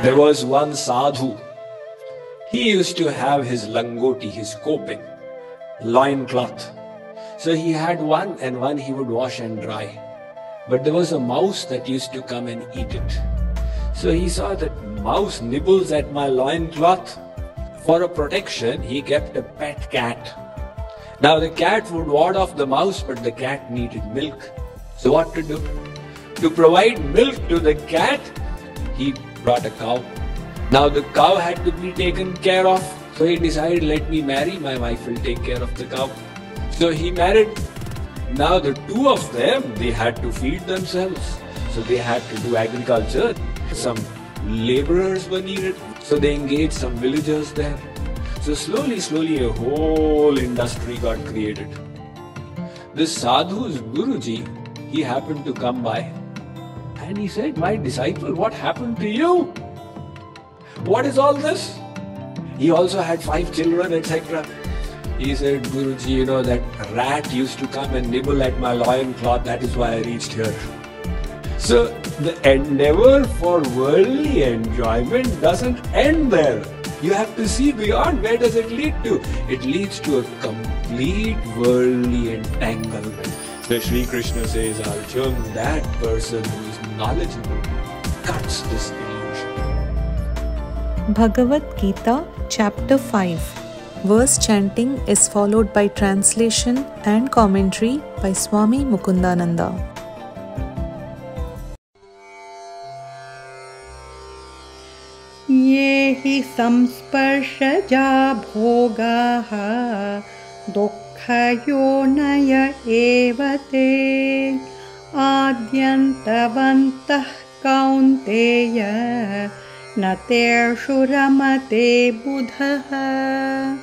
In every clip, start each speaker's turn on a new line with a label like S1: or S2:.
S1: There was one sadhu. He used to have his langoti, his coping, loin cloth. So he had one, and one he would wash and dry. But there was a mouse that used to come and eat it. So he saw that mouse nibbles at my loin cloth. For a protection, he kept a pet cat. Now the cat would ward off the mouse, but the cat needed milk. So what to do? To provide milk to the cat, he brought a cow. Now the cow had to be taken care of. So he decided, let me marry, my wife will take care of the cow. So he married. Now the two of them, they had to feed themselves. So they had to do agriculture. Some laborers were needed. So they engaged some villagers there. So slowly a whole industry got created. This sadhu's Guruji, he happened to come by. And he said, my disciple, what happened to you? What is all this? He also had 5 children, etc. He said, Guruji, that rat used to come and nibble at my loin cloth, that is why I reached here. So the endeavor for worldly enjoyment doesn't end there. You have to see beyond. Where does it lead to? It leads to a complete worldly entanglement. So Sri Krishna says, Arjun, that person who is knowledgeable cuts this illusion.
S2: Bhagavad Gita, Chapter 5. Verse chanting is followed by translation and commentary by Swami Mukundananda.
S3: ये हि sansparsha-ja bhoga duhkha-yonaya eva te adyantavantah kaunteya na teshu ramate budhah.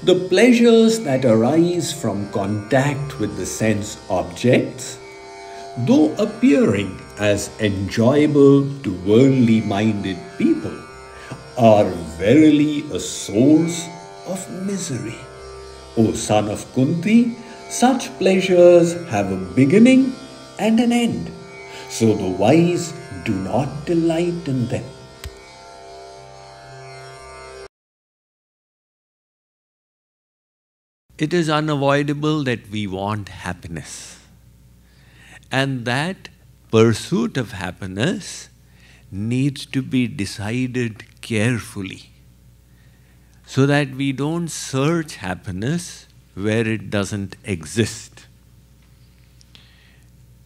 S4: The pleasures that arise from contact with the sense objects, though appearing as enjoyable to worldly-minded people, are verily a source of misery. O son of Kunti, such pleasures have a beginning and an end, so the wise do not delight in them.
S5: It is unavoidable that we want happiness. And that pursuit of happiness needs to be decided carefully so that we don't search happiness where it doesn't exist.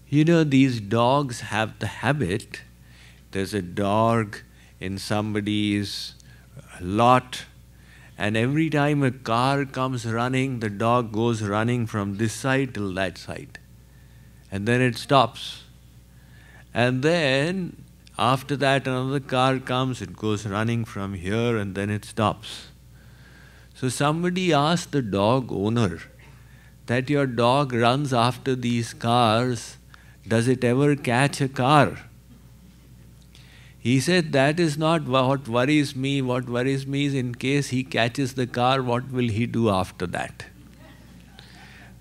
S5: These dogs have the habit. There's a dog in somebody's lot, and every time a car comes running, the dog goes running from this side till that side. And then it stops. And then, after that, another car comes, it goes running from here, and then it stops. So somebody asked the dog owner that your dog runs after these cars, does it ever catch a car? He said, that is not what worries me. What worries me is in case he catches the car, what will he do after that?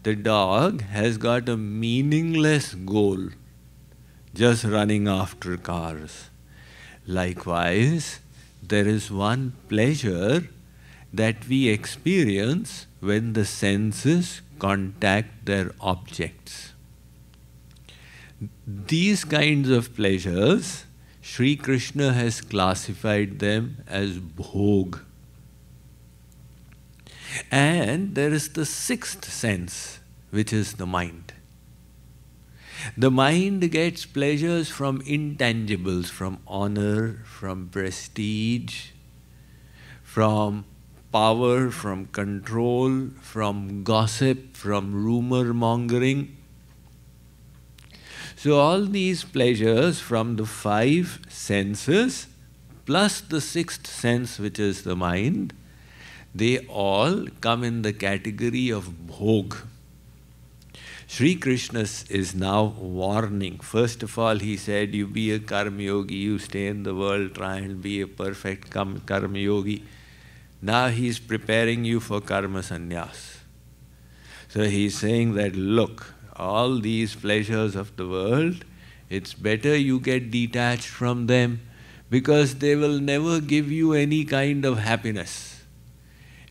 S5: The dog has got a meaningless goal, just running after cars. Likewise, there is one pleasure that we experience when the senses contact their objects. These kinds of pleasures, Sri Krishna has classified them as bhoga. And there is the 6th sense, which is the mind. The mind gets pleasures from intangibles, from honor, from prestige, from power, from control, from gossip, from rumor mongering. So all these pleasures from the 5 senses plus the 6th sense, which is the mind, they all come in the category of bhoga. Sri Krishna is now warning. First of all, he said, you be a karma yogi, you stay in the world, try and be a perfect karma yogi. Now he's preparing you for karma sannyas. So he's saying that, look, all these pleasures of the world, it's better you get detached from them, because they will never give you any kind of happiness.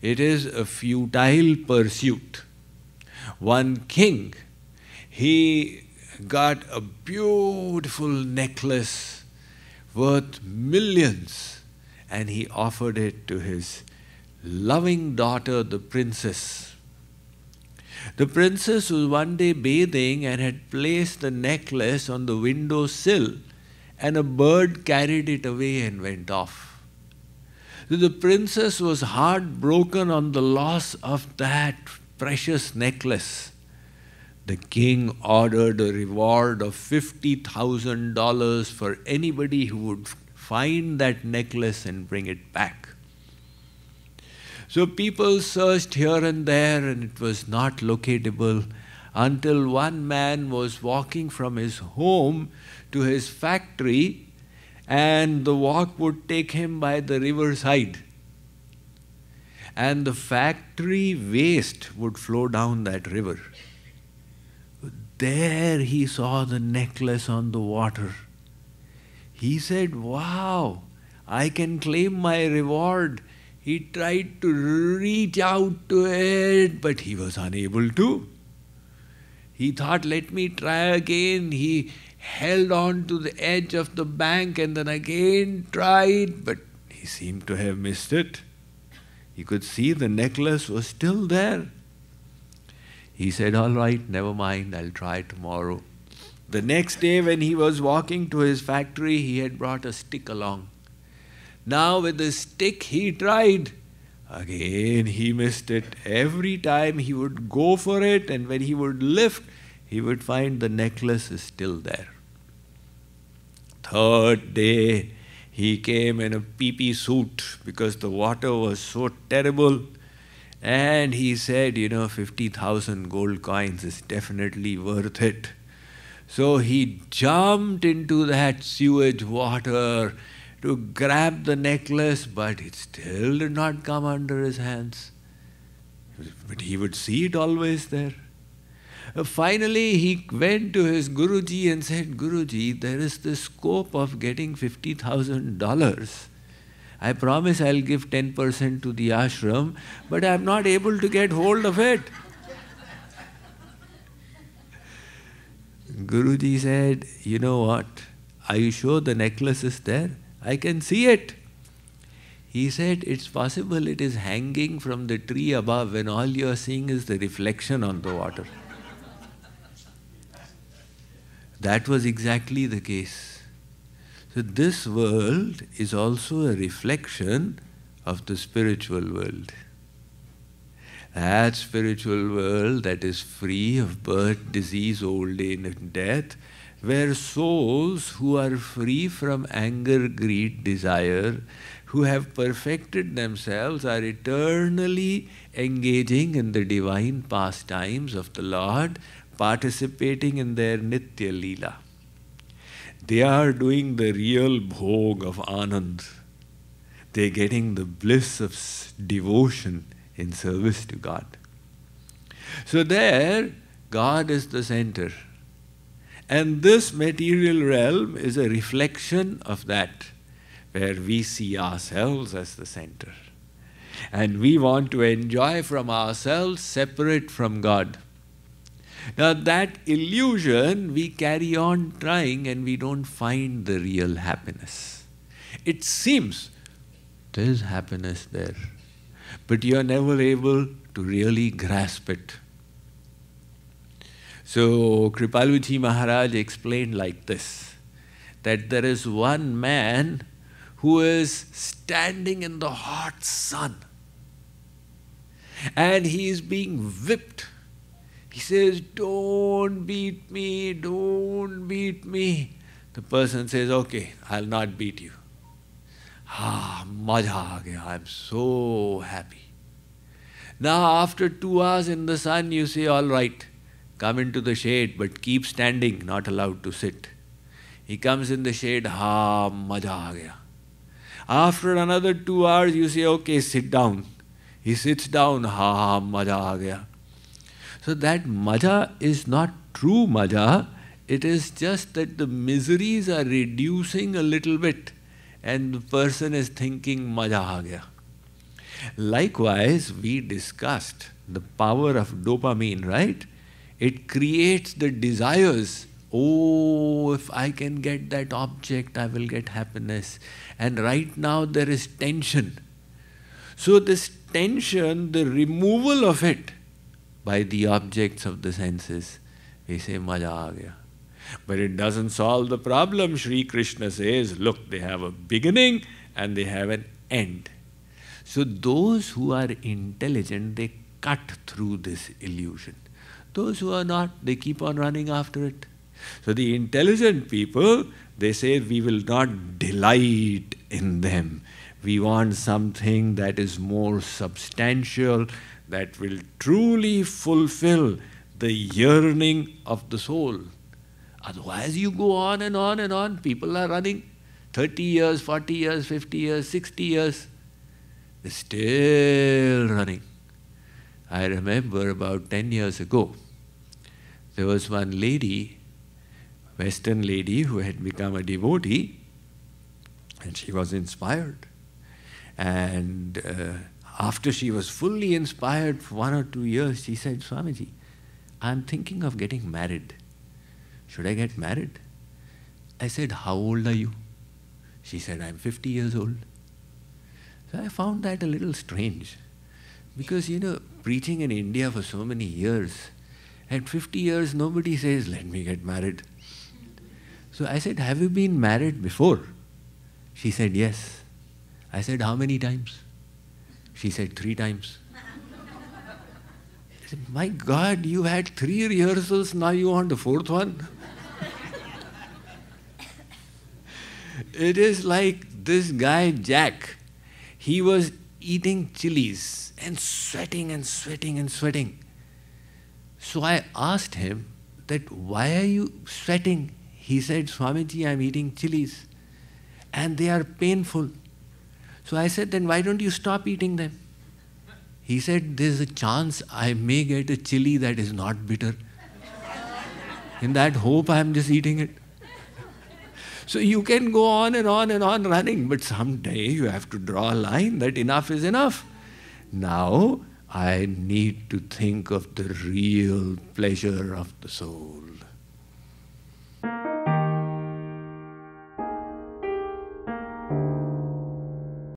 S5: It is a futile pursuit. One king, he got a beautiful necklace worth millions, and he offered it to his loving daughter, the princess. The princess was one day bathing and had placed the necklace on the window sill, and a bird carried it away and went off. So the princess was heartbroken on the loss of that precious necklace. The king ordered a reward of $50,000 for anybody who would find that necklace and bring it back. So people searched here and there, and it was not locatable, until one man was walking from his home to his factory, and the walk would take him by the riverside. And the factory waste would flow down that river. There he saw the necklace on the water. He said, "Wow, I can claim my reward." He tried to reach out to it, but he was unable to. He thought, let me try again. He held on to the edge of the bank and then again tried, but he seemed to have missed it. He could see the necklace was still there. He said, all right, never mind, I'll try tomorrow. The next day when he was walking to his factory, he had brought a stick along. Now with the stick he tried. Again he missed it. Every time he would go for it, and when he would lift, he would find the necklace is still there. Third day, he came in a pee-pee suit because the water was so terrible. And he said, 50,000 gold coins is definitely worth it. So he jumped into that sewage water to grab the necklace, but it still did not come under his hands. But he would see it always there. Finally, he went to his Guruji and said, Guruji, there is the scope of getting $50,000. I promise I'll give 10% to the ashram, but I'm not able to get hold of it. Guruji said, you know what? Are you sure the necklace is there? I can see it. He said, it's possible it is hanging from the tree above and all you are seeing is the reflection on the water. That was exactly the case. So this world is also a reflection of the spiritual world. That spiritual world that is free of birth, disease, old age and death, where souls who are free from anger, greed, desire, who have perfected themselves, are eternally engaging in the divine pastimes of the Lord, participating in their Nitya Leela. They are doing the real bhoga of Anand. They are getting the bliss of devotion in service to God. So there, God is the center. And this material realm is a reflection of that, where we see ourselves as the center. And we want to enjoy from ourselves separate from God. Now that illusion we carry on trying and we don't find the real happiness. It seems there is happiness there, but you are never able to really grasp it. So Kripaluji Maharaj explained like this, that there is one man who is standing in the hot sun and he is being whipped. He says, don't beat me, don't beat me. The person says, okay, I'll not beat you. Maja aa gaya, I'm so happy. Now after 2 hours in the sun, you say, all right, come into the shade, but keep standing, not allowed to sit. He comes in the shade, maja aa gaya. After another 2 hours, you say, okay, sit down. He sits down, maja aa gaya. So So that maja is not true maja, it is just that the miseries are reducing a little bit and the person is thinking maja aa gaya. Likewise, we discussed the power of dopamine, right? It creates the desires. Oh, if I can get that object, I will get happiness. And right now there is tension. So this tension, the removal of it by the objects of the senses, we say maja aa gaya. But it doesn't solve the problem. Sri Krishna says, look, they have a beginning and they have an end. So those who are intelligent, they cut through this illusion. Those who are not, they keep on running after it. So the intelligent people, they say, we will not delight in them. We want something that is more substantial, that will truly fulfill the yearning of the soul. Otherwise you go on and on and on. People are running 30 years, 40 years, 50 years, 60 years. They're still running. I remember about 10 years ago, there was one lady, Western lady, who had become a devotee, and she was inspired. And after she was fully inspired for 1 or 2 years, she said, Swamiji, I'm thinking of getting married. Should I get married? I said, how old are you? She said, I'm 50 years old. So I found that a little strange. Because, preaching in India for so many years, at 50 years, nobody says, let me get married. So I said, have you been married before? She said, yes. I said, how many times? She said, 3 times. I said, my God, you had 3 rehearsals, now you want the 4th one? It is like this guy, Jack. He was eating chilies and sweating and sweating and sweating. So I asked him that, why are you sweating? He said, Swamiji, I'm eating chilies and they are painful. So I said, then why don't you stop eating them? He said, there's a chance I may get a chili that is not bitter. In that hope, I'm just eating it. So you can go on and on and on running, but someday you have to draw a line that enough is enough. Now I need to think of the real pleasure of the soul.